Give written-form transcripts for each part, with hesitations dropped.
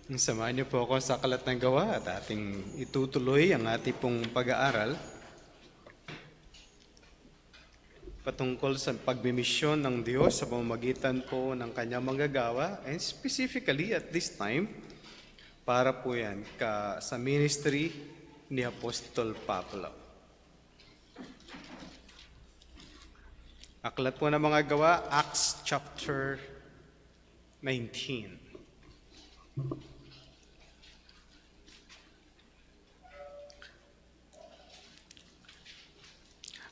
Samahan niyo po ako sa Aklat ng Gawa at ating itutuloy ang ating pong pag-aaral patungkol sa pagmimisyon ng Diyos sa pamamagitan po ng kanyang manggagawa, and specifically at this time, para po yan sa ministry ni Apostol Pablo. Aklat po ng mga Gawa, Acts chapter 19.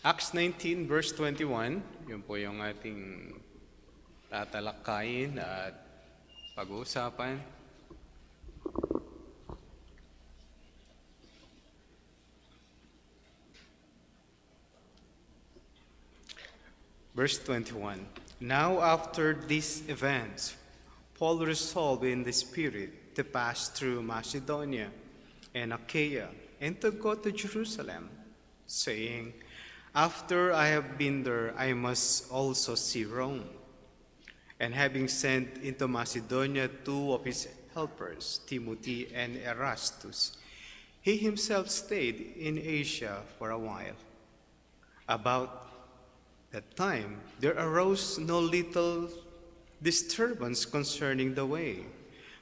Acts 19 verse 21, yun po yung ating tatalakayin at pag-uusapan. Verse 21, Now after these events, Paul resolved in the Spirit to pass through Macedonia and Achaia and to go to Jerusalem, saying, After I have been there, I must also see Rome. And having sent into Macedonia 2 of his helpers, Timothy and Erastus, he himself stayed in Asia for a while. About that time, there arose no little disturbance concerning the way,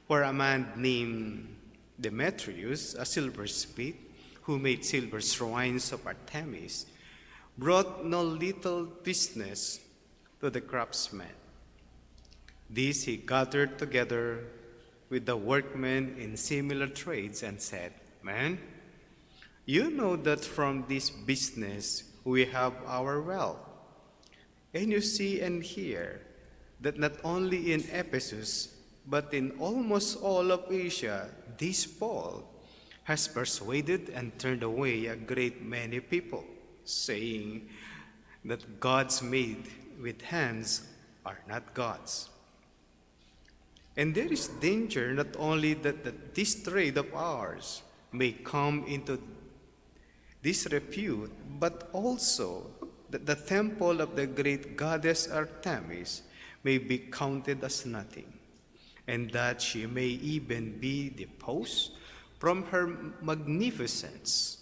for a man named Demetrius, a silversmith, who made silver shrines of Artemis, brought no little business to the craftsmen. These he gathered together with the workmen in similar trades and said, Men, you know that from this business we have our wealth. And you see and hear that not only in Ephesus, but in almost all of Asia, this Paul has persuaded and turned away a great many people, saying that gods made with hands are not gods. And there is danger not only that this trade of ours may come into disrepute, but also that the temple of the great goddess Artemis may be counted as nothing, and that she may even be deposed from her magnificence,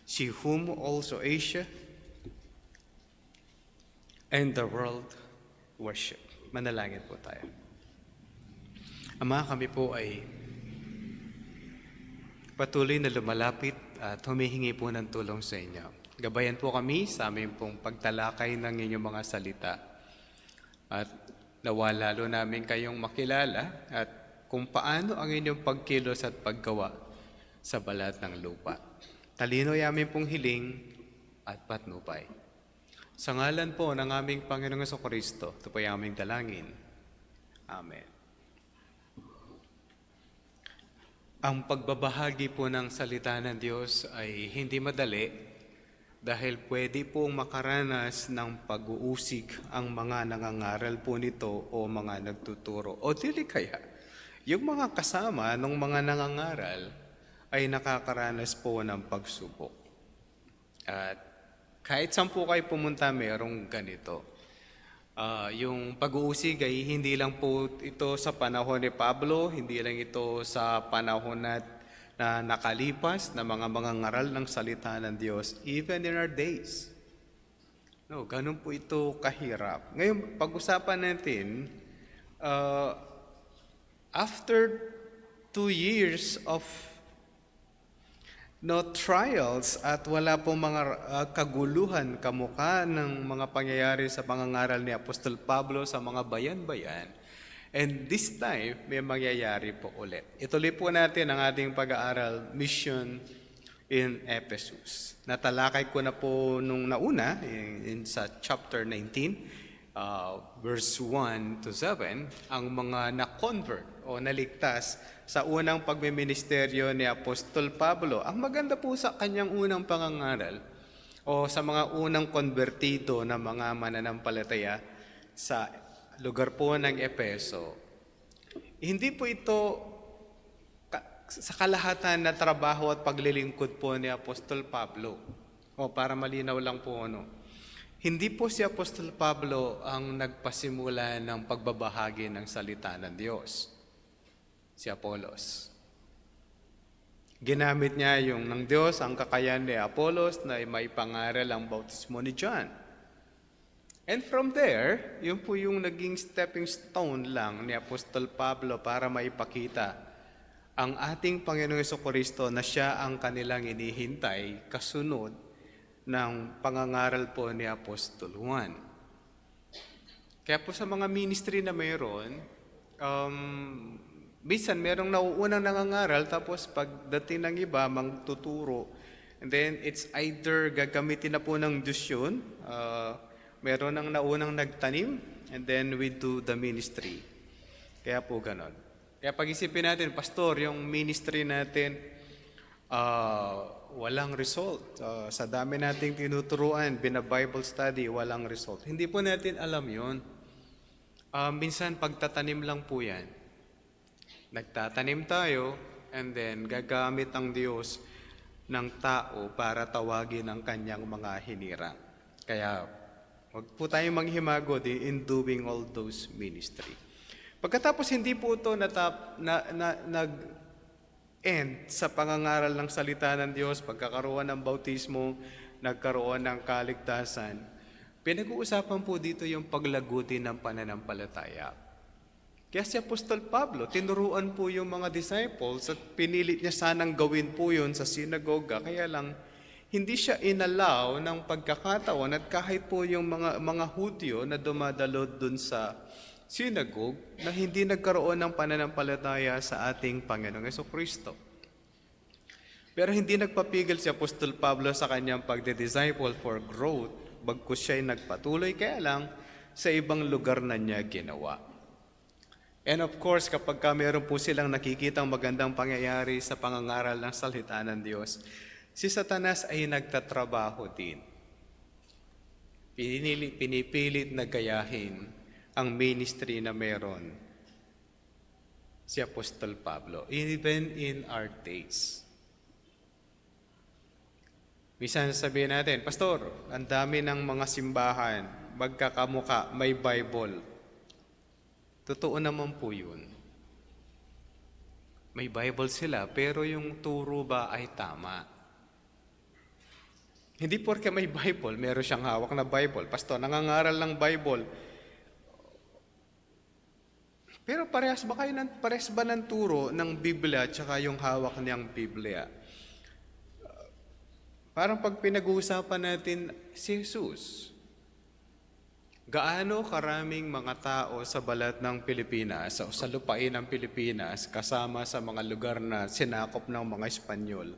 she whom also Asia and the world worship. Manalangin po tayo. Ama, kami po ay patuloy na lumalapit at humihingi po ng tulong sa inyo. Gabayan po kami sa aming pong pagtalakay ng inyong mga salita. At nawa lalo namin kayong makilala at kung paano ang inyong pagkilos at paggawa sa balat ng lupa. Talino ay aming pong hiling at patnupay. Sa ngalan po ng aming Panginoong Jesucristo, ito po ay aming dalangin. Amen. Ang pagbabahagi po ng salita ng Diyos ay hindi madali dahil pwede pong makaranas ng pag-uusig ang mga nangangaral po nito o mga nagtuturo. O dili kaya, yung mga kasama ng mga nangangaral ay nakakaranas po ng pagsubok. At kahit saan po kayo pumunta, mayroong ganito. Yung pag-uusig ay hindi lang po ito sa panahon ni Pablo, hindi lang ito sa panahon na nakalipas na mga ngaral ng salita ng Diyos, even in our days. No, ganun po ito kahirap. Ngayon, pag-usapan natin, after 2 years of trials at wala pong mga kaguluhan kamukha ng mga pangyayari sa pangangaral ni Apostol Pablo sa mga bayan-bayan. And this time, may mangyayari po ulit. Ituloy po natin ang ating pag-aaral, Mission in Ephesus. Natalakay ko na po nung nauna, sa chapter 19, verse 1 to 7, ang mga na-convert o naligtas sa unang pagmiministeryo ni Apostol Pablo. Ang maganda po sa kanyang unang pangangaral o sa mga unang konbertido na mga mananampalataya sa lugar po ng Epeso, hindi po ito sa kalahatan na trabaho at paglilingkod po ni Apostol Pablo. O para malinaw lang po hindi po si Apostol Pablo ang nagpasimula ng pagbabahagi ng salita ng Diyos. Si Apolos. Ginamit niya yung ng Diyos ang kakayahan ni Apollos na may pangaral ang bautismo ni John. And from there, yun po yung naging stepping stone lang ni Apostol Pablo para maipakita ang ating Panginoong Jesucristo na siya ang kanilang inihintay kasunod ng pangangaral po ni Apostol Juan. Kaya po sa mga ministry na mayroon, minsan merong nauunang nangangaral tapos pagdating ng iba, magtuturo. And then it's either gagamitin na po ng Diyos yun, meron ng naunang nagtanim, and then we do the ministry. Kaya po ganon. Kaya pag-isipin natin, Pastor, yung ministry natin, walang result. Sa dami nating tinuturuan, bina-Bible study, walang result. Hindi po natin alam yun. Minsan pagtatanim lang po yan. Nagtatanim tayo, and then gagamit ang Diyos ng tao para tawagin ang kanyang mga hinirang. Kaya huwag po tayong manghimagod in doing all those ministry. Pagkatapos hindi po ito nag-end sa pangangaral ng salita ng Diyos, pagkakaroon ng bautismo, nagkaroon ng kaligtasan, pinag-uusapan po dito yung paglagutin ng pananampalataya. Kaya si Apostol Pablo, tinuruan po yung mga disciples at pinilit niya sanang gawin po yun sa sinagoga. Kaya lang, hindi siya inalaw ng pagkakataon at kahit po yung mga Hudyo na dumadalo dun sa synagogue na hindi nagkaroon ng pananampalataya sa ating Panginoong Jesucristo. Pero hindi nagpapigil si Apostol Pablo sa kanyang pagde-disciple for growth, bagkus siya'y nagpatuloy, kaya lang sa ibang lugar na niya ginawa. And of course, kapag meron po silang nakikitang magandang pangyayari sa pangangaral ng salita ng Diyos, si Satanas ay nagtatrabaho din. Pinipilit na gayahin ang ministry na meron si Apostol Pablo, even in our days. Minsan sabihin natin, Pastor, ang dami ng mga simbahan, magkakamuka, may Bible. Totoo naman po yun. May Bible sila, pero yung turo ba ay tama? Hindi porke may Bible, meron siyang hawak na Bible. Pastor, nangangaral ng Bible. Pero parehas ba ng turo ng Biblia at saka yung hawak niyang Biblia? Parang pag pinag-uusapan natin si Jesus, gaano karaming mga tao sa balat ng Pilipinas, sa lupain ng Pilipinas, kasama sa mga lugar na sinakop ng mga Espanyol,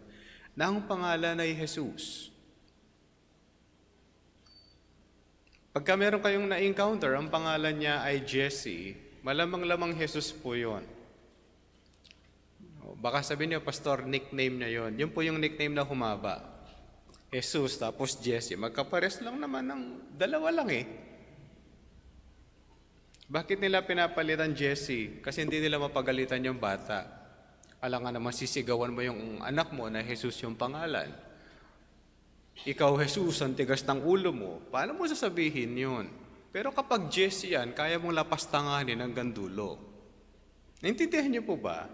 na ang pangalan ay Jesus. Pagka meron kayong na-encounter, ang pangalan niya ay Jesse, malamang-lamang Jesus po yun. Baka sabihin niyo, Pastor, nickname niya yun. Yun po yung nickname na humaba. Jesus, tapos Jesse. Magkapares lang naman ng dalawa lang eh. Bakit nila pinapalitan Jesse? Kasi hindi nila mapagalitan yung bata. Alangan naman sisigawan mo yung anak mo na Jesus yung pangalan. Ikaw, Jesus, ang tigas ng ulo mo. Paano mo sasabihin yun? Pero kapag Jesse yan, kaya mong lapastanganin hanggang dulo. Naintindihan niyo po ba?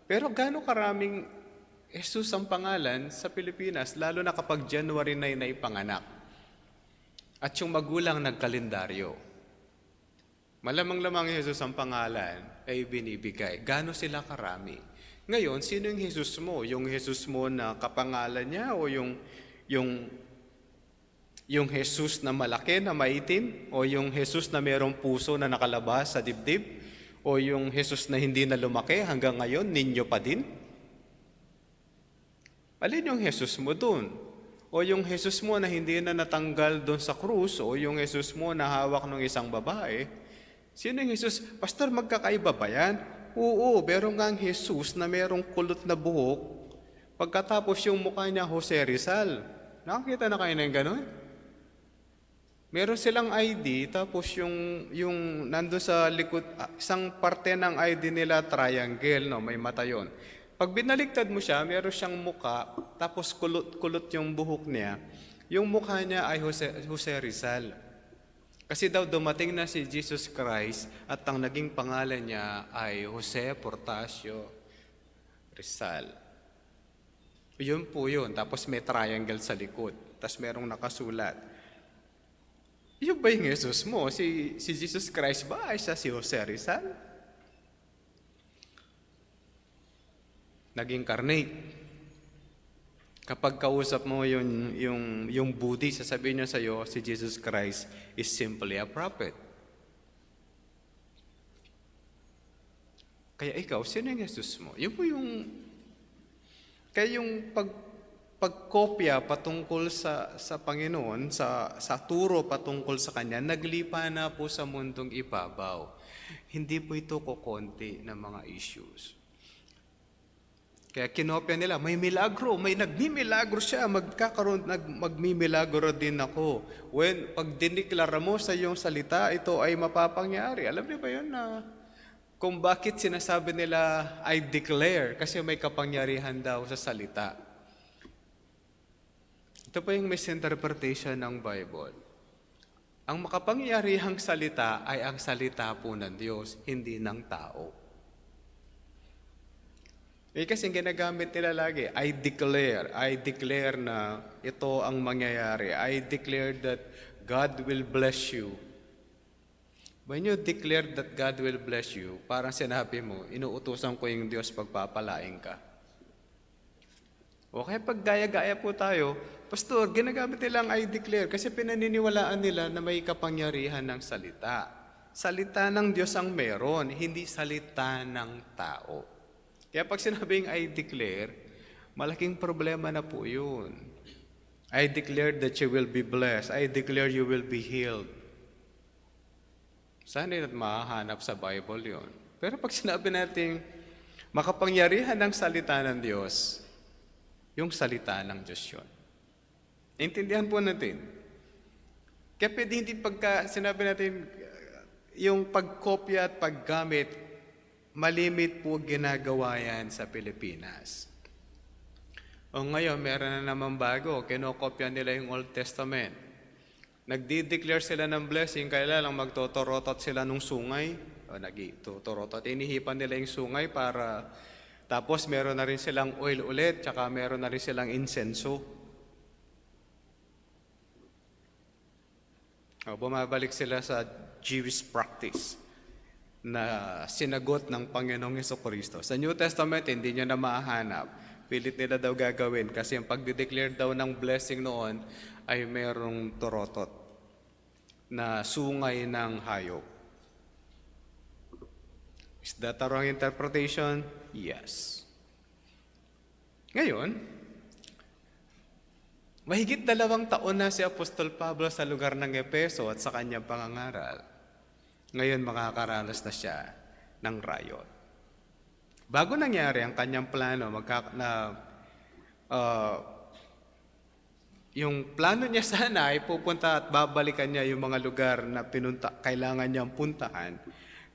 Pero gaano karaming Jesus ang pangalan sa Pilipinas, lalo na kapag January 9 na ipanganak. At yung magulang nagkalendaryo. Malamang-lamang Jesus ang pangalan ay binibigay. Gaano sila karami? Ngayon, sino yung Jesus mo? Yung Jesus mo na kapangalan niya o yung Jesus na malaki, na maitim? O yung Jesus na mayroong puso na nakalabas sa dibdib? O yung Jesus na hindi na lumaki hanggang ngayon, ninyo pa din? Alin yung Jesus mo dun? O yung Jesus mo na hindi na natanggal dun sa krus? O yung Jesus mo na hawak ng isang babae? Sino yung Jesus? Pastor, magkakaiba ba yan? Oo, meron nga ang Jesus na merong kulot na buhok. Pagkatapos yung mukha niya, Jose Rizal. Nakakita na kayo ng gano'n? Meron silang ID, tapos yung nandun sa likod, isang parte ng ID nila, triangle, no? May mata yun. Pag binaligtad mo siya, meron siyang muka, tapos kulot yung buhok niya. Yung mukha niya ay Jose Rizal. Kasi daw dumating na si Jesus Christ at ang naging pangalan niya ay Jose Portasio Rizal. Yun po yun. Tapos may triangle sa likod. Tapos merong nakasulat. Yun ba yung Jesus mo? Si Jesus Christ ba ay siya si Jose Rizal? Nag-incarnate. Kapag kausap mo yung Buddhi, sasabihin niya sa'yo, si Jesus Christ is simply a prophet. Kaya ikaw, sino yung Jesus mo? Yun po yung... Kaya yung pagkopya patungkol sa Panginoon, sa turo patungkol sa Kanya, naglipa na po sa mundong ibabaw. Hindi po ito kukonti ng mga issues. Kaya kinopya nila, may milagro, may nagmimilagro siya, magmimilagro din ako. Pag diniklara mo sa iyong salita, ito ay mapapangyari. Alam niyo ba yun na kung bakit sinasabi nila, I declare, kasi may kapangyarihan daw sa salita. Ito pa yung misinterpretation ng Bible. Ang makapangyarihang salita ay ang salita po ng Diyos, hindi ng tao. Kasi ginagamit nila lagi, I declare na ito ang mangyayari. I declare that God will bless you. When you declare that God will bless you, parang sinabi mo, inuutusan ko yung Diyos pagpapalain ka. O kaya pag gaya-gaya po tayo, Pastor, ginagamit nilang I declare kasi pinaniniwalaan nila na may kapangyarihan ng salita. Salita ng Diyos ang meron, hindi salita ng tao. Kaya pag sinabing I declare, malaking problema na po yun. I declare that you will be blessed. I declare you will be healed. Saan natin mahahanap sa Bible yun? Pero pag sinabi natin, makapangyarihan ng salita ng Diyos, yung salita ng Diyos yun. Intindihan po natin. Kaya pwede hindi pagka sinabi natin, yung pagkopya at paggamit, malimit po ginagawa yan sa Pilipinas. O ngayon, meron na naman bago, kinokopya nila yung Old Testament. Nagdi-declare sila ng blessing, kaya lang magtotorotot sila nung sungay. O nagtotorotot, inihipan nila yung sungay para, tapos meron na rin silang oil ulit, tsaka meron na rin silang insenso. O, bumabalik sila sa Jewish practice na sinagot ng Panginoong Jesucristo. Sa New Testament, hindi nyo na mahanap. Pilit nila daw gagawin kasi ang pagdideclare daw ng blessing noon ay merong torotot na sungay ng hayop. Is that a wrong interpretation? Yes. Ngayon, mahigit 2 taon na si Apostol Pablo sa lugar ng Efeso at sa kanyang pangangaral. Ngayon makakaranas na siya ng riot. Bago nangyari ang kanyang plano, yung plano niya sana ay pupunta at babalikan niya yung mga lugar na kailangan niyang puntahan.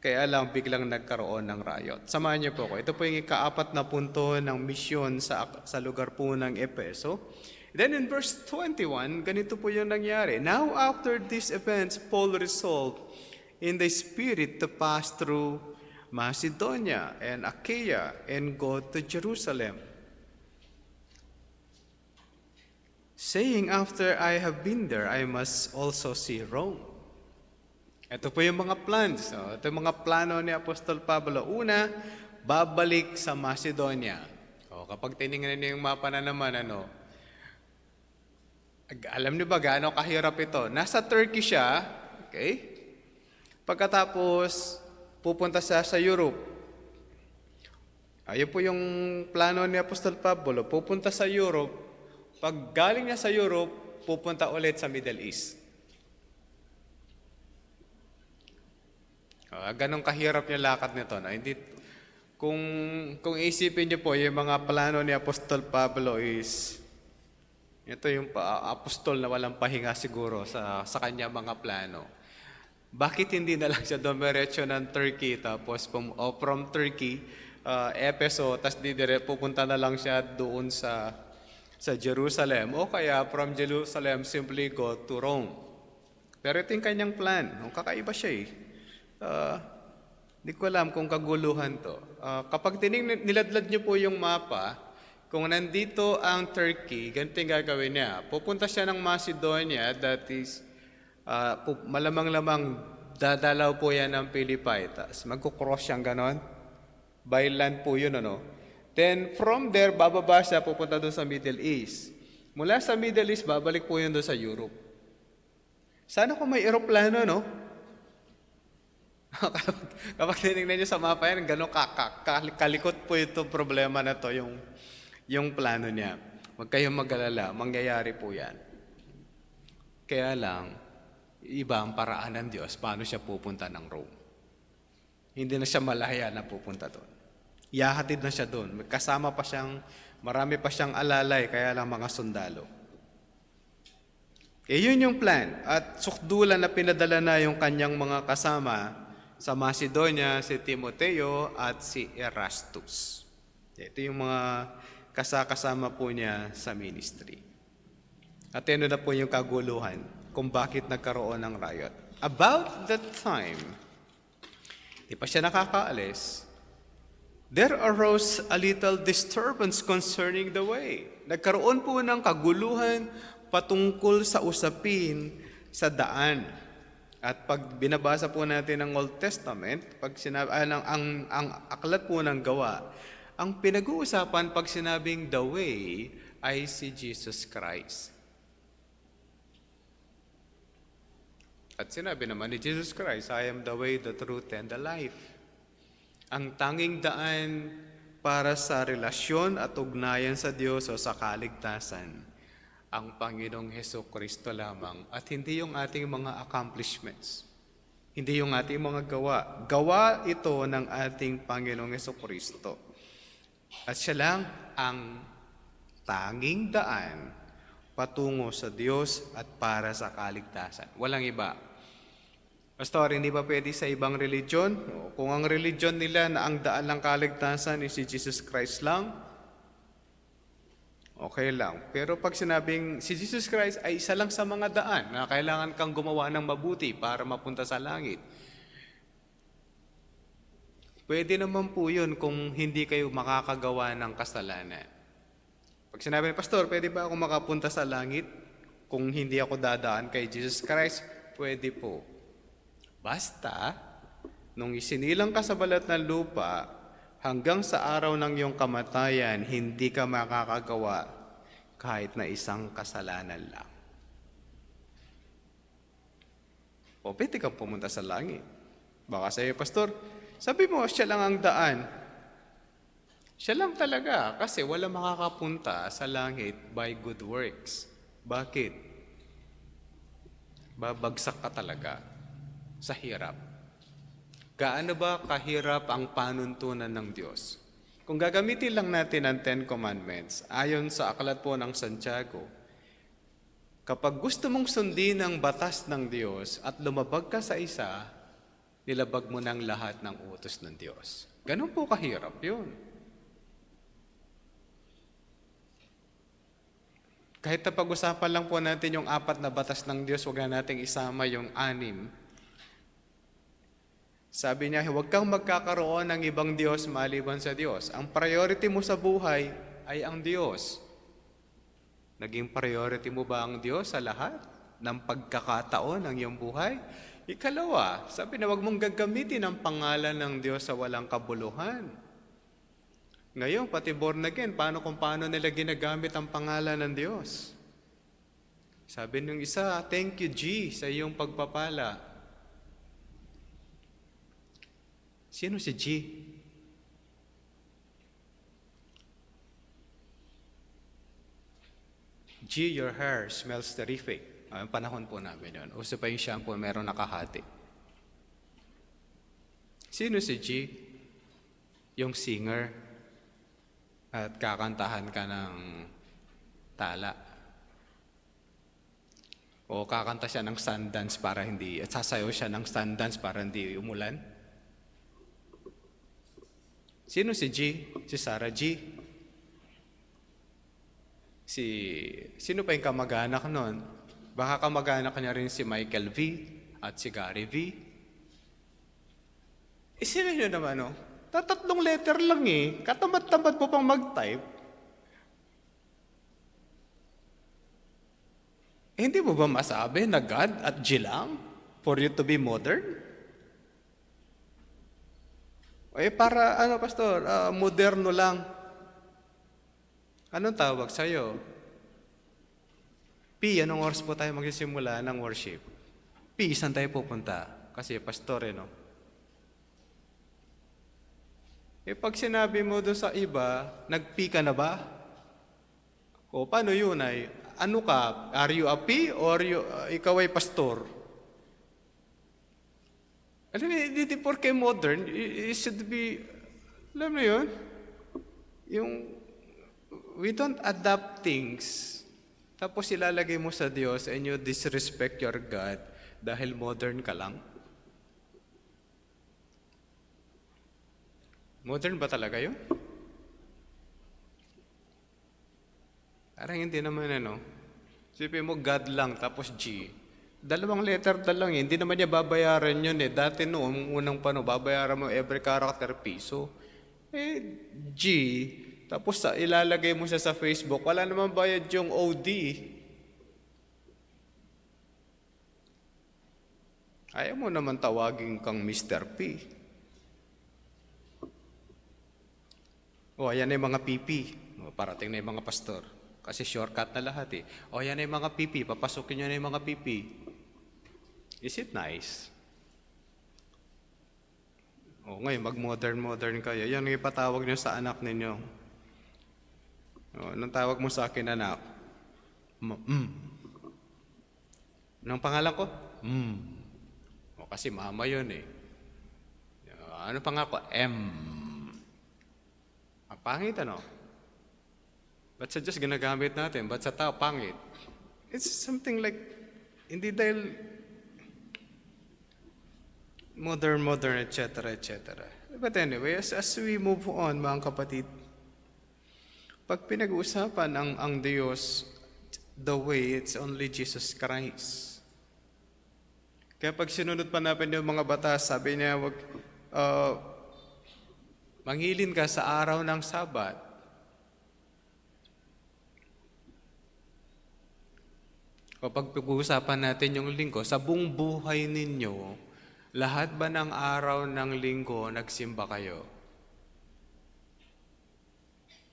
Kaya lang biglang nagkaroon ng riot. Samahan niyo po ako. Ito po yung ika-4 na punto ng misyon sa lugar po ng Efeso. Then in verse 21, ganito po yung nangyari. Now after these events, Paul resolved in the Spirit to pass through Macedonia and Achaia and go to Jerusalem, saying, after I have been there, I must also see Rome. Ito po yung mga plans. Ito yung mga plano ni Apostol Pablo. Una, babalik sa Macedonia. Kapag tinignan niyo yung mapa na naman, alam niyo ba gaano kahirap ito? Nasa Turkey siya, okay? Pagkatapos, pupunta siya sa Europe. Ayun po yung plano ni Apostol Pablo. Pupunta sa Europe. Pag galing niya sa Europe, pupunta ulit sa Middle East. Ganong kahirap yung lakad nito. Hindi, kung isipin niyo po, yung mga plano ni Apostol Pablo is, ito yung apostol na walang pahinga siguro sa kanya mga plano. Bakit hindi na lang siya dumiretso ng Turkey, tapos from Turkey, Efeso, tapos pupunta na lang siya doon sa Jerusalem, o kaya from Jerusalem, simply go to Rome. Pero ito yung kanyang plan. Kakaiba siya Hindi ko alam kung kaguluhan to. Kapag niladlad niyo po yung mapa, kung nandito ang Turkey, ganito yung gagawin niya. Pupunta siya ng Macedonia, that is, malamang-lamang dadalaw po yan ng Pilipay. Tapos magkukross siyang ganon. By land po yun, ano? Then from there, bababa siya, pupunta doon sa Middle East. Mula sa Middle East, babalik po yun doon sa Europe. Sana kung may eroplano, no? Kapag tinignan nyo sa mapa yan, gano'ng kalikot po itong problema na to, yung plano niya. Huwag kayong mag-alala, mangyayari po yan. Kaya lang, iba ang paraan ng Diyos, paano siya pupunta ng Rome. Hindi na siya malaya na pupunta doon. Ihahatid na siya doon. Kasama pa siyang, marami pa siyang alalay, kaya lang mga sundalo. Yun yung plan. At sukdulan na pinadala na yung kanyang mga kasama sa Macedonia, si Timoteo at si Erastus. Ito yung mga kasama po niya sa ministry. At ano na po yung kaguluhan kung bakit nagkaroon ng riot. About that time, di pa siya nakakaalis, there arose a little disturbance concerning the way. Nagkaroon po ng kaguluhan patungkol sa usapin sa daan. At pag binabasa po natin ang Old Testament, pag ang aklat po ng Gawa, ang pinag-uusapan pag sinabing the way ay si Jesus Christ. At sinabi naman ni Jesus Christ, I am the way, the truth, and the life. Ang tanging daan para sa relasyon at ugnayan sa Diyos o sa kaligtasan, ang Panginoong Hesukristo lamang at hindi yung ating mga accomplishments. Hindi yung ating mga gawa. Gawa ito ng ating Panginoong Hesukristo. At siya lang ang tanging daan patungo sa Diyos at para sa kaligtasan. Walang iba. Pastor, hindi ba pwede sa ibang religion? Kung ang religion nila na ang daan ng kaligtasan is si Jesus Christ lang, okay lang. Pero pag sinabing si Jesus Christ ay isa lang sa mga daan na kailangan kang gumawa ng mabuti para mapunta sa langit, pwede naman po yun kung hindi kayo makakagawa ng kasalanan. Pag sinabi ni Pastor, pwede ba ako makapunta sa langit kung hindi ako dadaan kay Jesus Christ? Pwede po. Basta, nung isinilang ka sa balat ng lupa, hanggang sa araw ng iyong kamatayan, hindi ka makakagawa kahit na isang kasalanan lang. O pwede kang pumunta sa langit. Baka sa'yo, Pastor, sabi mo, siya lang ang daan. Siya lang talaga, kasi wala makakapunta sa langit by good works. Bakit? Babagsak ka talaga sa hirap. Gaano ba kahirap ang panuntunan ng Diyos? Kung gagamitin lang natin ang Ten Commandments, ayon sa aklat po ng Santiago, kapag gusto mong sundin ang batas ng Diyos at lumabag ka sa isa, nilabag mo ng lahat ng utos ng Diyos. Ganun po kahirap yun. Kahit na pag-usapan lang po natin yung 4 na batas ng Diyos, huwag na nating isama yung 6. Sabi niya, huwag kang magkakaroon ng ibang Diyos maliban sa Diyos. Ang priority mo sa buhay ay ang Diyos. Naging priority mo ba ang Diyos sa lahat ng pagkakataon ng iyong buhay? Ikalawa, sabi na huwag mong gagamitin ang pangalan ng Diyos sa walang kabuluhan. Ngayon, pati born again, paano nila ginagamit ang pangalan ng Diyos? Sabi ng isa, thank you, G, sa iyong pagpapala. Sino si G? G, your hair smells terrific. Ang panahon po namin yun. Uso pa yung shampoo, meron nakahati. Sino si G? Yung singer. At kakantahan ka ng tala. O kakanta siya ng Sundance para hindi, at sasayaw siya ng Sundance para hindi umulan. Sino si G? Si Sarah G. Sino pa yung kamag-anak nun? Baka kamag-anak niya rin si Michael V. at si Gary V. Sino nyo naman, no? 3 letter lang eh. Katamad-tamad po pang mag-type. Hindi mo ba masabi na God at G lang for you to be modern? Para ano, pastor, moderno lang. Anong tawag sa'yo? Anong oras po tayo magsisimula ng worship? Saan tayo pupunta? Kasi pastor, no? Pag sinabi mo doon sa iba, ka na ba? O paano yun ay, ano ka? Are you a P or ikaw ay pastor? Alam mo, hindi porke modern, it should be, alam mo yun? We don't adapt things, tapos ilalagay mo sa Diyos and you disrespect your God dahil modern ka lang. Modern ba talaga yun? Parang hindi naman Sipin mo God lang tapos G. 2 letter lang Hindi naman niya babayaran yun Dati noong unang babayaran mo every character piso. G. Tapos ilalagay mo siya sa Facebook. Wala naman bayad yung OD. Ayaw mo naman tawagin kang Mr. P. Ayan na yung mga PP. Parating na yung mga pastor. Kasi shortcut na lahat Ayan na yung mga PP. Papasukin nyo na yung mga PP. Is it nice? Ngayon, mag-modern kayo. Yan yung ipatawag nyo sa anak ninyo. Anong tawag mo sa akin, anak? Anong pangalan ko? Kasi mama yun Ano pangalan ko? M. Pangit Ba't sa Diyos ginagamit natin? Ba't sa tao pangit? It's something like, hindi dahil modern, etc. But anyway, as we move on, mga kapatid, pag pinag-uusapan ang Diyos, the way, it's only Jesus Christ. Kaya pag sinunod pa natin yung mga batas, sabi niya, mangilin ka sa araw ng Sabat. Kapag pag-uusapan natin yung linggo, sa buong buhay ninyo, lahat ba ng araw ng linggo nagsimba kayo?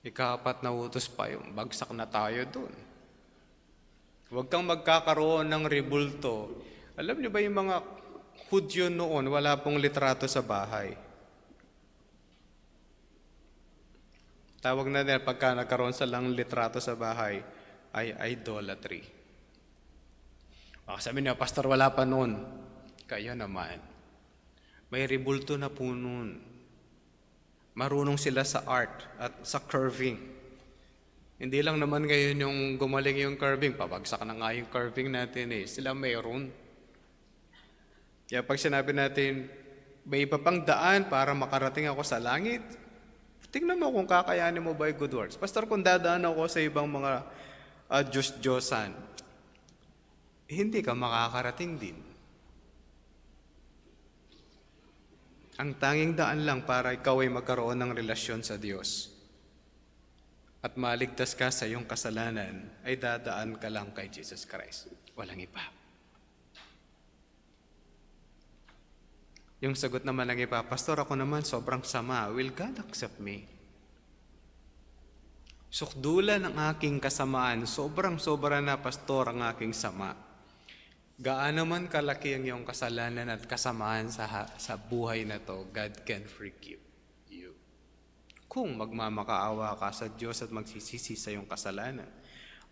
Ika-4 na utos pa yung bagsak na tayo dun. Huwag kang magkakaroon ng rebulto. Alam niyo ba yung mga Hudyo noon, wala pong litrato sa bahay. Tawag na nila pagka nagkaroon sa lang litrato sa bahay ay idolatry. Sabi niya, pastor, wala pa noon. Kayo naman. May rebulto na po noon. Marunong sila sa art at sa curving. Hindi lang naman ngayon yung gumaling yung curving. Pabagsak na nga yung curving natin Sila mayroon. Kaya pag sinabi natin, may iba pang daan para makarating ako sa langit, tingnan mo kung kakayanin mo by good works. Pastor, kung dadaan ako sa ibang mga Diyos-Diyosan, hindi ka makakarating din. Ang tanging daan lang para ikaw ay magkaroon ng relasyon sa Diyos at maligtas ka sa iyong kasalanan ay dadaan ka lang kay Jesus Christ. Walang iba. Yung sagot naman ng iba, pastor, ako naman sobrang sama. Will God accept me? Sukdulan ng aking kasamaan, sobrang-sobra na, pastor, ang aking sama. Gaano man kalaki ang iyong kasalanan at kasamaan sa buhay na to, God can forgive you. Kung magmamakaawa ka sa Diyos at magsisisi sa iyong kasalanan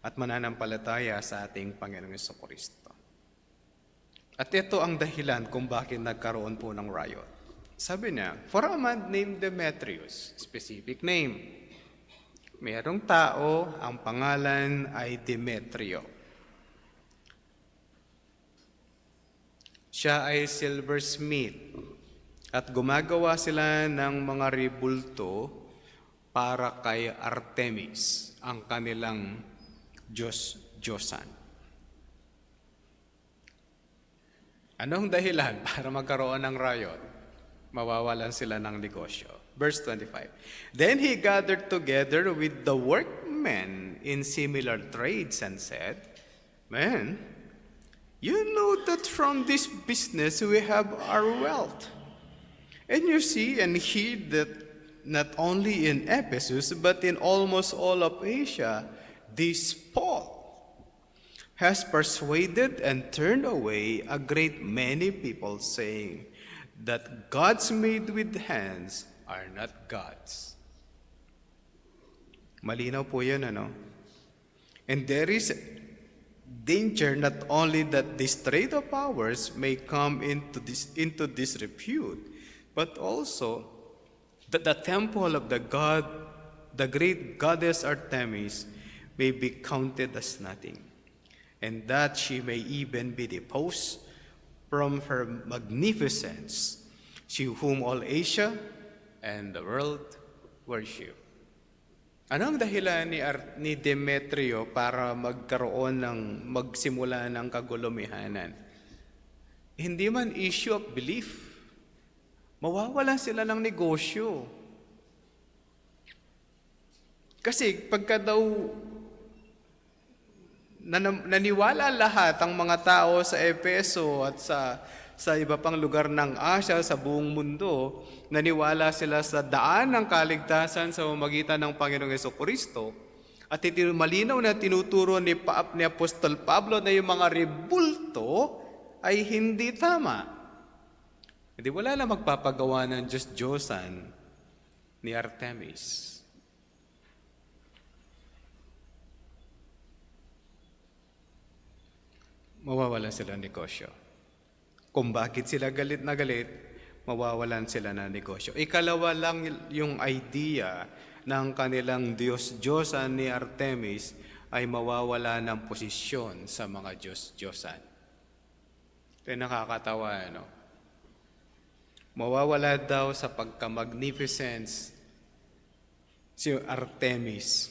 at mananampalataya sa ating Panginoong Jesucristo. At ito ang dahilan kung bakit nagkaroon po ng riot. Sabi niya, for a man named Demetrius, specific name. Merong tao, ang pangalan ay Demetrio. Siya ay silversmith at gumagawa sila ng mga rebulto para kay Artemis, ang kanilang Diyos-Diyosan. Anong dahilan para magkaroon ng riot? Mawawalan sila ng negosyo. Verse 25. Then he gathered together with the workmen in similar trades and said, Man, you know that from this business we have our wealth. And you see and hear that not only in Ephesus, but in almost all of Asia, this Paul has persuaded and turned away a great many people, saying that gods made with hands are not gods. Malinaw po yun, ano? And there is danger not only that this trade of powers may come into disrepute, but also that the temple of the great goddess Artemis, may be counted as nothing, and that she may even be deposed from her magnificence, she whom all Asia and the world worship. Ano ang dahilan ni Demetrio para magsimula ng kagulumihanan? Hindi man issue of belief. Mawawalan sila ng negosyo. Kasi pagka daw naniwala lahat ang mga tao sa Efeso at sa iba pang lugar ng Asia, sa buong mundo, naniwala sila sa daan ng kaligtasan sa pamamagitan ng Panginoong Jesucristo, at malinaw na tinuturo ni Apostol Pablo na yung mga rebulto ay hindi tama. Hindi wala na magpapagawa ng Diyos-Diyosan ni Artemis. Mawawalan sila ng negosyo. Kung bakit sila galit na galit, mawawalan sila ng negosyo. Ikalawa lang yung idea ng kanilang Diyos-Diyosan ni Artemis ay mawawala ng posisyon sa mga Diyos-Diyosan. Ito yung nakakatawa, ano? Mawawala daw sa pagka-magnificence si Artemis.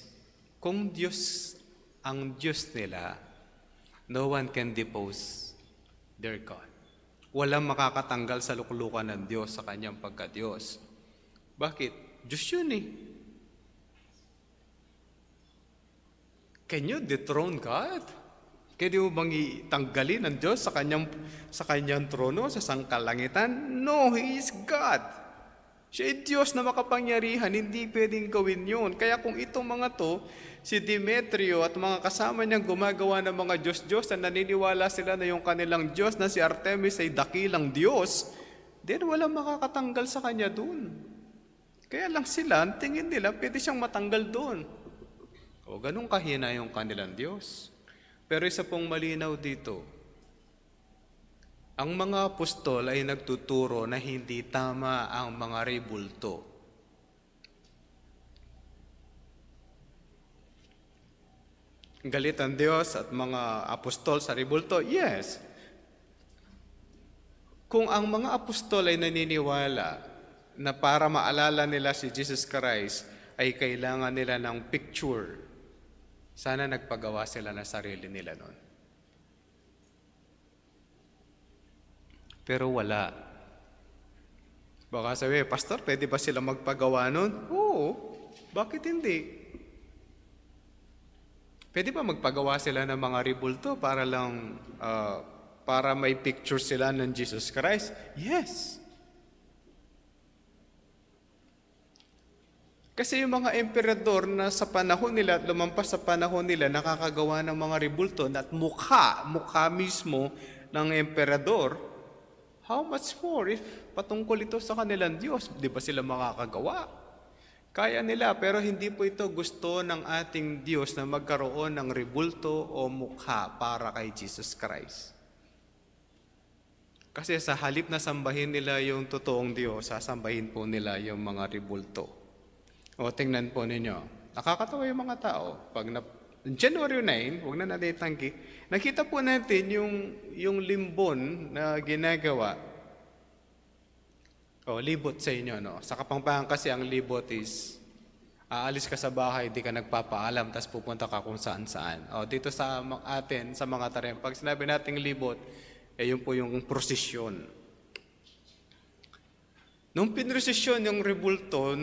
Kung Diyos ang Diyos nila, no one can depose their God. Walang makakatanggal sa luklukan ng Diyos sa kanyang pagka-Diyos. Bakit? Diyos yun eh. Can you dethrone God? Kaya di mo bang itanggalin ang Diyos sa kanyang trono, sa sangkalangitan? No, He is God. Siya ay Diyos na makapangyarihan, hindi pwedeng gawin yun. Kaya kung itong mga to, si Demetrio at mga kasama niyang gumagawa ng mga Diyos-Diyos na naniniwala sila na yung kanilang Diyos na si Artemis ay dakilang Diyos, then walang makakatanggal sa kanya dun. Kaya lang sila, ang tingin nila, pwede siyang matanggal dun. O ganun kahina yung kanilang Diyos. Pero isa pong malinaw dito, ang mga apostol ay nagtuturo na hindi tama ang mga rebulto. Galit ang Diyos at mga apostol sa rebulto? Yes. Kung ang mga apostol ay naniniwala na para maalala nila si Jesus Christ ay kailangan nila ng picture, sana nagpagawa sila ng sarili nila noon. Pero wala. Baka sabi, Pastor, pwede ba sila magpagawa noon? Oo. Bakit hindi? Pwede ba magpagawa sila ng mga rebulto para may picture sila ng Jesus Christ? Yes. Kasi yung mga emperador na sa panahon nila, lumampas sa panahon nila, nakakagawa ng mga rebulto at mukha mismo ng emperador, how much more if patungkol ito sa kanilang Diyos? Di ba sila makakagawa? Kaya nila, pero hindi po ito gusto ng ating Diyos na magkaroon ng rebulto o mukha para kay Jesus Christ. Kasi sa halip na sambahin nila yung totoong Diyos, sasambahin po nila yung mga rebulto. O tingnan po ninyo, nakakatawa yung mga tao. January 9, huwag na natin itanggi, nakita po natin yung limbon na ginagawa. O, libot sa inyo, no? Sa Kapampangan kasi ang libot is, aalis ka sa bahay, di ka nagpapaalam, tapos pupunta ka kung saan-saan. O, dito sa atin, sa mga tarim, pag sinabi nating libot, yun po yung prosesyon. Nung pinrosesyon yung rebulto,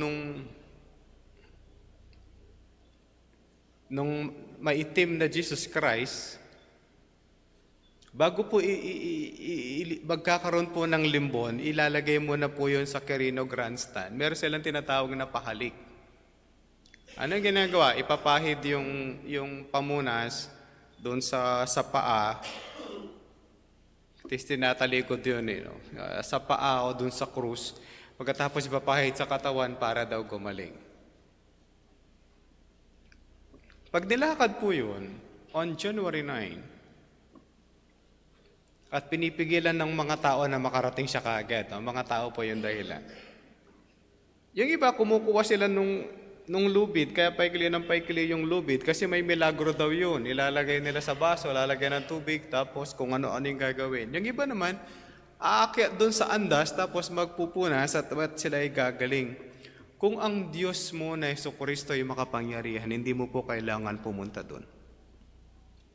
nung maitim na Jesus Christ, Bago po magkakaroon po ng limbon, ilalagay mo na po yun sa Quirino Grandstand. Meron silang tinatawag na pahalik. Ano ginagawa? Ipapahid yung pamunas doon sa paa. Tapos tinatalikod yun no? Sa paa o doon sa krus. Pagkatapos ipapahid sa katawan para daw gumaling. Pag nilakad po yun, on January 9, at pinipigilan ng mga tao na makarating siya kaagad. Ang mga tao po yung dahilan. Yung iba, kumukuha sila nung lubid, kaya paikli ng paikli yung lubid, kasi may milagro daw yun. Ilalagay nila sa baso, lalagyan ng tubig, tapos kung ano-ano yung gagawin. Yung iba naman, aakyat doon sa andas, tapos magpupunas at sila ay gagaling. Kung ang Diyos mo na Jesucristo ay makapangyarihan, hindi mo po kailangan pumunta doon.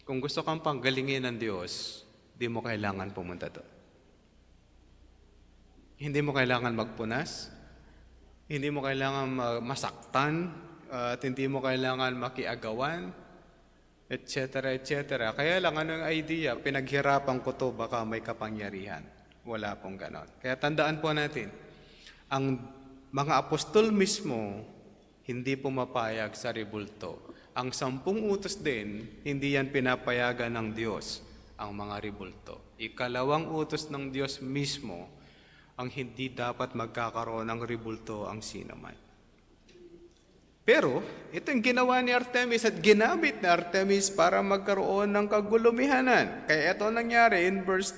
Kung gusto kang panggalingin ng Diyos, hindi mo kailangan pumunta doon. Hindi mo kailangan magpunas, hindi mo kailangan masaktan, at hindi mo kailangan makiagawan, etc. etc. Kaya lang, ano yung idea? Pinaghirapan ko to, baka may kapangyarihan. Wala pong ganon. Kaya tandaan po natin, ang mga apostol mismo, hindi pumapayag sa rebulto. Ang 10 utos din, hindi yan pinapayagan ng Diyos, ang mga rebulto. Ikalawang utos ng Diyos mismo, ang hindi dapat magkakaroon ng rebulto ang sinaman. Pero, ito yung ginawa ni Artemis at ginamit ni Artemis para magkaroon ng kagulumihanan. Kaya ito nangyari in verse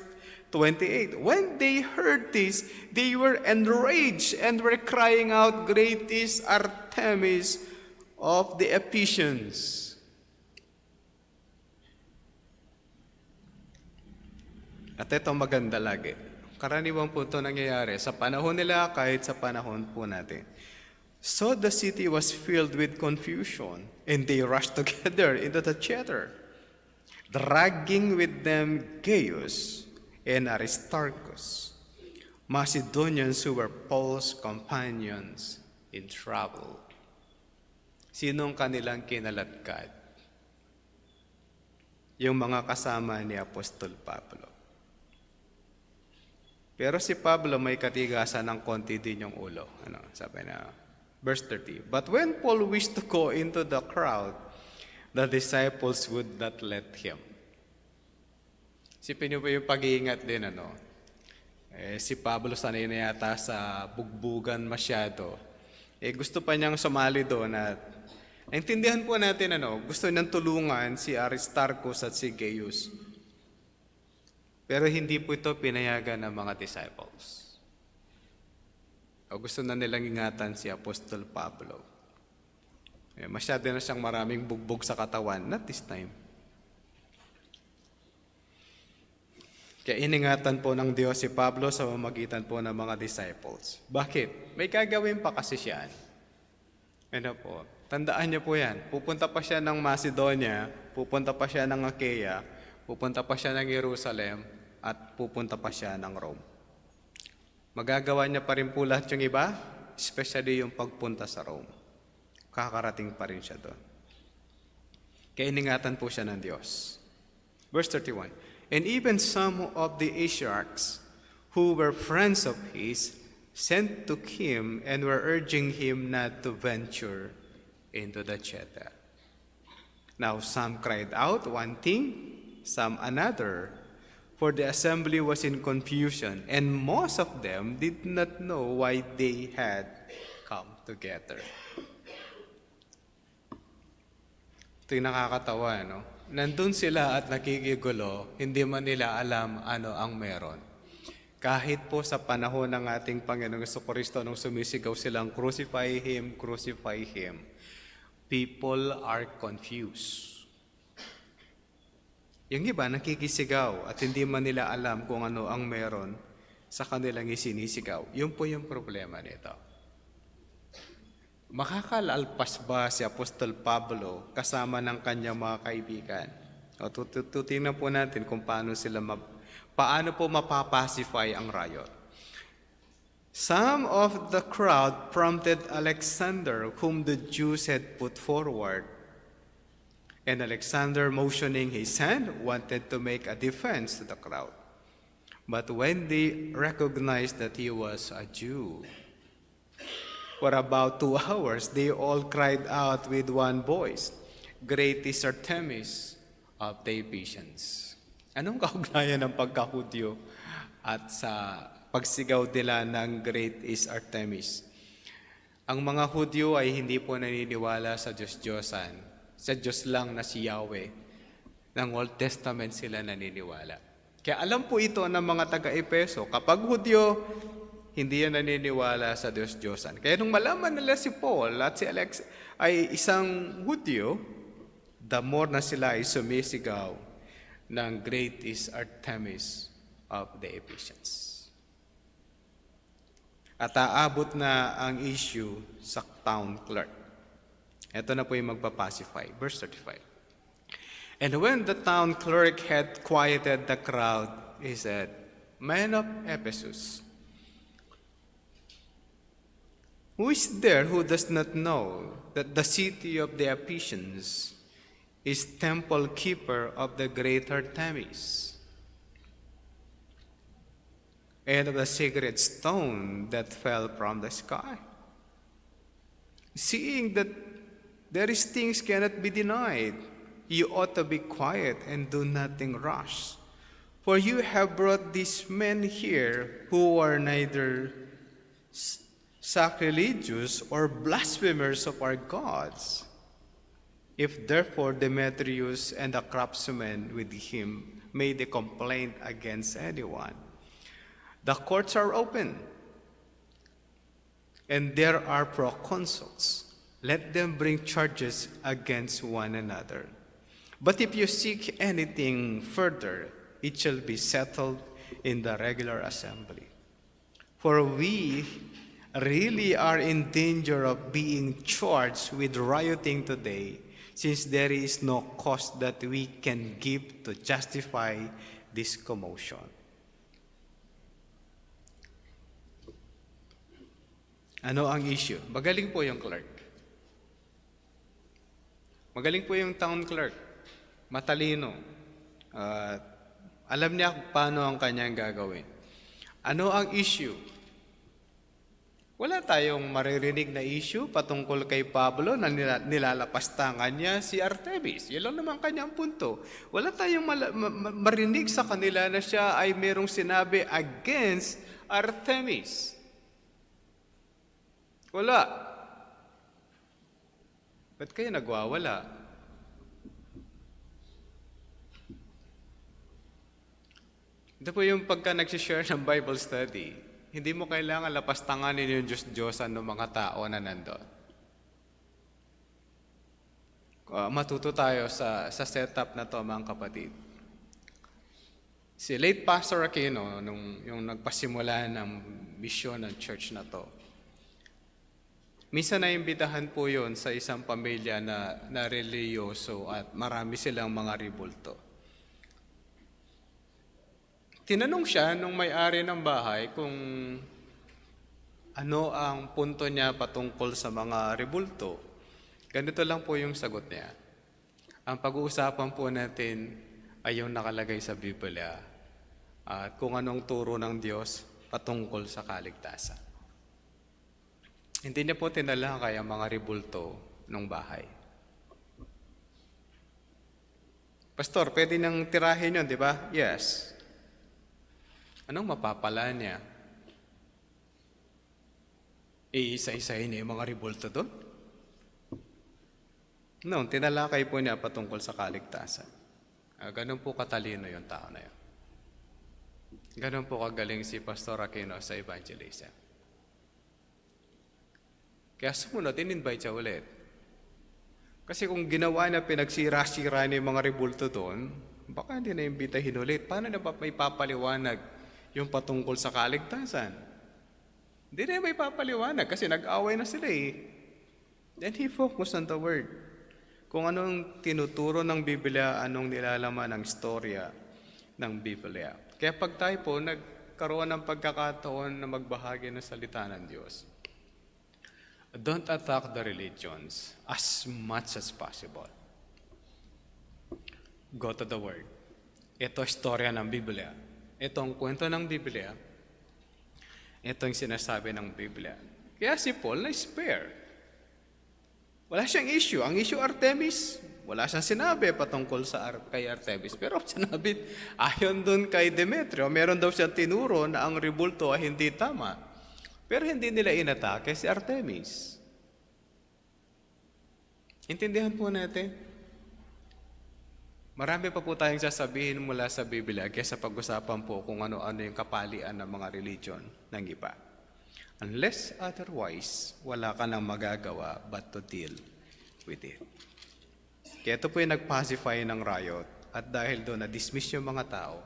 28. When they heard this, they were enraged and were crying out, "Great is Artemis of the Ephesians." At ito maganda lagi. Karaniwang po ito nangyayari sa panahon nila kahit sa panahon po natin. So the city was filled with confusion, and they rushed together into the theater, dragging with them Gaius and Aristarchus, Macedonians who were Paul's companions in travel. Sinong kanilang kinalatkad? Yung mga kasama ni Apostol Pablo. Pero si Pablo may katigasan ng konti din yung ulo. Sabi na, verse 30. But when Paul wished to go into the crowd, the disciples would not let him. Sipin niyo po yung pag-iingat din, si Pablo sanay na yata sa bugbugan masyado. Gusto pa niyang sumali doon at naintindihan po natin, gusto niyang tulungan si Aristarchus at si Gaius. Pero hindi po ito pinayagan ng mga disciples. O gusto na nilang ingatan si Apostol Pablo. Masyado na siyang maraming bugbog sa katawan, not this time. Kaya iningatan po ng Diyos si Pablo sa pamamagitan po ng mga disciples. Bakit? May gagawin pa kasi siya. Tandaan niyo po yan. Pupunta pa siya ng Macedonia, pupunta pa siya ng Achaia, pupunta pa siya ng Jerusalem, at pupunta pa siya ng Rome. Magagawa niya pa rin po lahat yung iba, especially yung pagpunta sa Rome. Kakarating pa rin siya doon. Kaya iningatan po siya ng Diyos. Verse 31, and even some of the Asiarchs who were friends of his sent to him and were urging him not to venture into the theater. Now some cried out one thing, some another, for the assembly was in confusion, and most of them did not know why they had come together. Ito yung nakakatawa, Nandun sila at nakikigulo, hindi man nila alam ano ang meron. Kahit po sa panahon ng ating Panginoong Jesucristo, nung sumisigaw silang, crucify Him, people are confused. Yung iba nakikisigaw at hindi man nila alam kung ano ang meron sa kanilang isinisigaw. Yun po yung problema nito. Makakalalpas ba si Apostol Pablo kasama ng kanyang mga kaibigan? Tutingnan po natin kung paano po mapapacify ang riot. Some of the crowd prompted Alexander, whom the Jews had put forward, And Alexander, motioning his hand, wanted to make a defense to the crowd. But when they recognized that he was a Jew, for about 2 hours, they all cried out with one voice, "Great is Artemis of the Ephesians." Anong kaugnayan ng pagkahudyo at sa pagsigaw nila ng "Great is Artemis"? Ang mga Hudyo ay hindi po naniniwala sa Diyos-Diyosan, sa Diyos lang na si Yahweh. Ng Old Testament sila naniniwala. Kaya alam po ito ng mga taga-Epeso, kapag Hudyo, hindi yan naniniwala sa Diyos-Diyosan. Kaya nung malaman nila si Paul at si Alex ay isang Hudyo, the more na sila ay sumisigaw ng "Great is Artemis of the Ephesians." At aabot na ang issue sa town clerk. Ito na po yung magpapacify. Verse 35. And when the town clerk had quieted the crowd, he said, "Men of Ephesus, who is there who does not know that the city of the Ephesians is temple keeper of the great Artemis, and of the sacred stone that fell from the sky? Seeing that there is things cannot be denied, you ought to be quiet and do nothing rash. For you have brought these men here who are neither sacrilegious or blasphemers of our gods. If therefore Demetrius and the craftsmen with him made a complaint against anyone, the courts are open, and there are proconsuls. Let them bring charges against one another. But if you seek anything further, it shall be settled in the regular assembly. For we really are in danger of being charged with rioting today, since there is no cause that we can give to justify this commotion." Ano ang issue? Magaling po yung clerk. Magaling po yung town clerk. Matalino. Alam niya paano ang kanyang gagawin. Ano ang issue? Wala tayong maririnig na issue patungkol kay Pablo na nilalapastangan niya si Artemis. Yan lang naman kanyang punto. Wala tayong marinig sa kanila na siya ay merong sinabi against Artemis. Wala. Ba't kayo nagwawala? Ito po yung pagka nagsishare ng Bible study, hindi mo kailangan lapastanganin yung Diyos-Diyosan ng mga tao na nandun. Matuto tayo sa setup na to, mga kapatid. Si late Pastor Aquino, yung nagpasimula ng misyon ng church na to, minsan naimbitahan po yun sa isang pamilya na reliyoso at marami silang mga ribulto. Tinanong siya nung may-ari ng bahay kung ano ang punto niya patungkol sa mga ribulto. Ganito lang po yung sagot niya. Ang pag-uusapan po natin ay yung nakalagay sa Biblia at kung anong turo ng Diyos patungkol sa kaligtasan. Hindi niya po tinalakay ang mga ribulto ng bahay. Pastor, pwede nang tirahin yun, di ba? Yes. Anong mapapala niya? Iisa-isahin niya yung mga ribulto doon? No, tinalakay po niya patungkol sa kaligtasan. Ganun po katalino yung tao na yun. Ganun po kagaling si Pastor Aquino sa evangelism. Kaya sumunod, in-invite siya ulit. Kasi kung ginawa na pinagsira-sira na yung mga ribulto doon, baka hindi na imbitahin ulit. Paano na may papaliwanag yung patungkol sa kaligtasan? Hindi na may papaliwanag kasi nag-away na sila eh. Then he focused on the Word. Kung anong tinuturo ng Biblia, anong nilalaman ng istorya ng Biblia. Kaya pag tayo po nagkaroon ng pagkakataon na magbahagi ng salita ng Diyos, don't attack the religions as much as possible. Go to the Word. Ito istorya ng Biblia. Ito ang kwento ng Biblia. Ito yung sinasabi ng Biblia. Kaya si Paul na-spare. Wala siyang issue. Ang issue Artemis, wala siyang sinabi patungkol kay Artemis. Pero sinabi, ayon dun kay Demetrio, meron daw siyang tinuro na ang rebulto ay hindi tama. Pero hindi nila inatake si Artemis. Intindihan po natin. Marami pa po tayong sasabihin mula sa Biblia kaysa pag-usapan po kung ano-ano yung kapalian ng mga religion ng iba. Unless otherwise, wala ka nang magagawa but to deal with it. Kaya ito po yung nag-pacify ng riot at dahil doon na-dismiss yung mga tao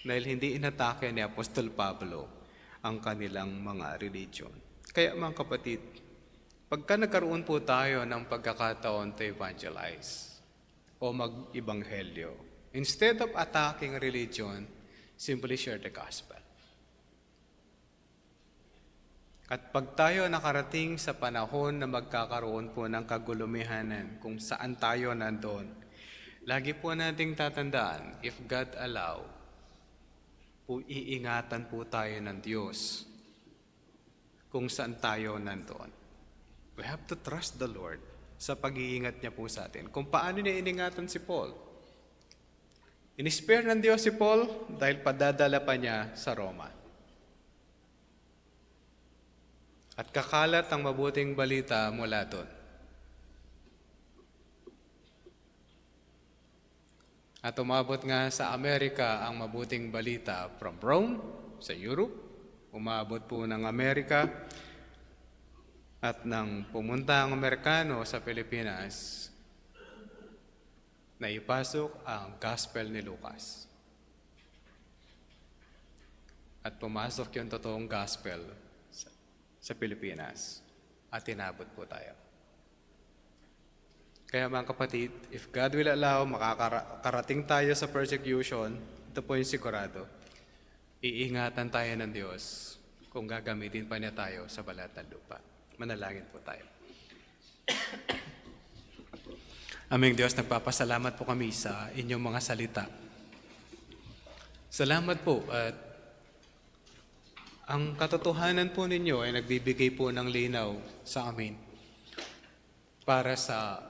dahil hindi inatake ni Apostol Pablo ang kanilang mga religion. Kaya mga kapatid, pagka nagkaroon po tayo ng pagkakataon to evangelize o mag-ibanghelyo, instead of attacking religion, simply share the gospel. At pag tayo nakarating sa panahon na magkakaroon po ng kagulumihanan kung saan tayo nandoon, lagi po nating tatandaan, if God allow, po iingatan po tayo ng Diyos kung saan tayo nandoon. We have to trust the Lord sa pag-iingat niya po sa atin. Kung paano niya iningatan si Paul. In-spare ng Diyos si Paul dahil padadala pa niya sa Roma. At kakalat ang mabuting balita mula doon. At umabot nga sa Amerika ang mabuting balita from Rome, sa Europe. Umabot po ng Amerika at nang pumunta ang Amerikano sa Pilipinas, naipasok ang gospel ni Lucas. At pumasok yung totoong gospel sa Pilipinas at tinabot po tayo. Kaya mga kapatid, if God will allow, makakarating tayo sa persecution, ito po yung sigurado. Iingatan tayo ng Diyos kung gagamitin pa niya tayo sa balat ng lupa. Manalangin po tayo. Aming Diyos, nagpapasalamat po kami sa inyong mga salita. Salamat po at ang katotohanan po ninyo ay nagbibigay po ng linaw sa amin para sa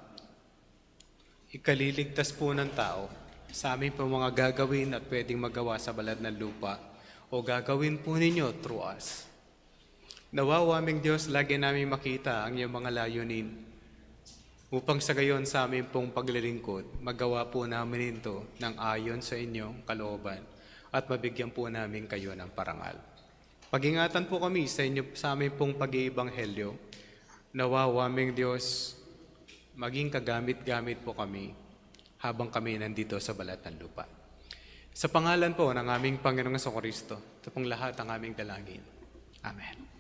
ikaliligtas po ng tao sa amin po mga gagawin at pwedeng magawa sa balat ng lupa o gagawin po ninyo through us. Nawawa aming Diyos, lagi namin makita ang iyong mga layunin upang sa gayon sa amin pong paglilingkod, magawa po namin ito ng ayon sa inyong kalooban at mabigyan po namin kayo ng parangal. Pag-ingatan po kami sa inyo, sa amin pong pag-iibanghelyo. Nawawa aming Diyos, maging kagamit-gamit po kami habang kami nandito sa balat ng lupa. Sa pangalan po ng aming Panginoong Kristo, ito pong lahat ang aming dalangin. Amen.